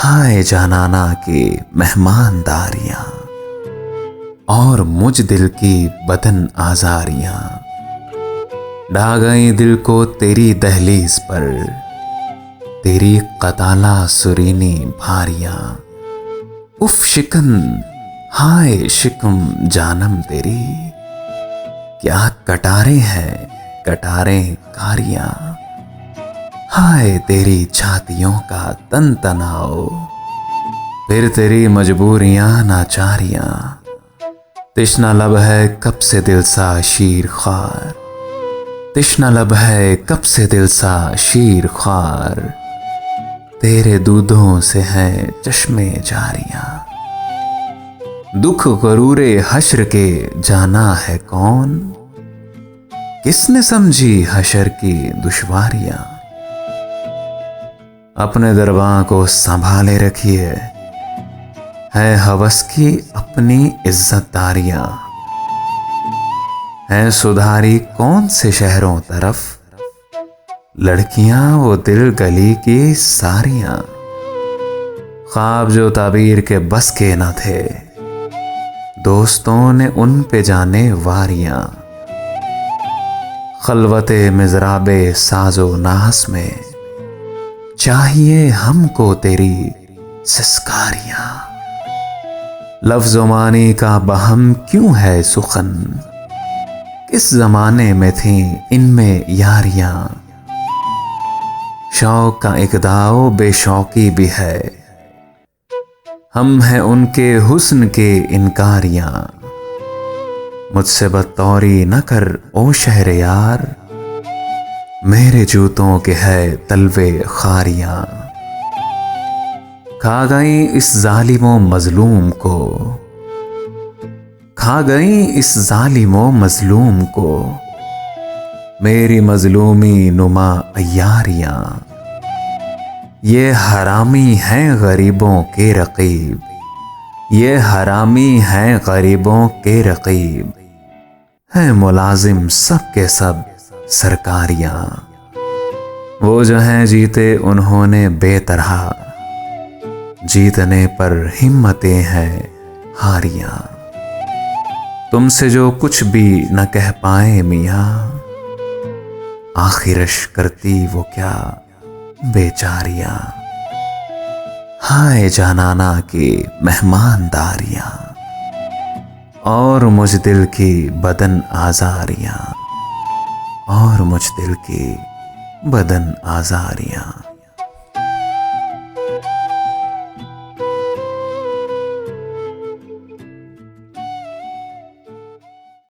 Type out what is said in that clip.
हाय जानाना की मेहमानदारियां और मुझ दिल की बदन आजारियां ढा गई दिल को तेरी दहलीज पर, तेरी कताला सुरीनी भारियां। उफ शिकन हाय शिकम जानम तेरी, क्या कटारे हैं कटारें कारियां। हाय तेरी छातियों का तन तनाओ, फिर तेरी मजबूरियां नाचारियां। तिश्ना लब है कब से दिल सा शीर ख्वार, तिश्ना लब है कब से दिल सा शीर ख्वार। तेरे दूधों से हैं चश्मे जारियां। दुख गरूरे हश्र के जाना है कौन, किसने समझी हशर की दुश्वारियां। अपने दरबार को संभाले रखिए, है हवस की अपनी इज्जतदारियां। है सुधारी कौन से शहरों तरफ, लड़कियां वो दिल गली की सारियां। ख्वाब जो ताबीर के बस के न थे, दोस्तों ने उन पे जाने वारियां। खलवते मिजराबे साजो नास में, चाहिए हमको तेरी सिस्कारियां। लफ्ज़ो मानी का बहम क्यों है सुखन, किस जमाने में थी इनमें यारियां। शौक का इकदाओ बेशौकी भी है, हम हैं उनके हुस्न के इनकारियां। मुझसे बदतौरी न कर ओ शहरयार, मेरे जूतों के है तलवे खारियां। खा गई इस जालिमो मजलूम को, खा गई इस जालिमो मजलूम को, मेरी मजलूमी नुमा अय्यारियां। ये हरामी हैं गरीबों के रकीब, ये हरामी हैं गरीबों के रकीब। हैं मुलाजिम सब के सब सरकारियां, वो जो हैं जीते उन्होंने बेतरह, जीतने पर हिम्मतें हैं हारियां। तुमसे जो कुछ भी न कह पाए मियां, आखिरश करती वो क्या बेचारियां। हाय जानाना की मेहमानदारियां और मुझ दिल की बदन आजारियां, और मुझ दिल की बदन आजारियां।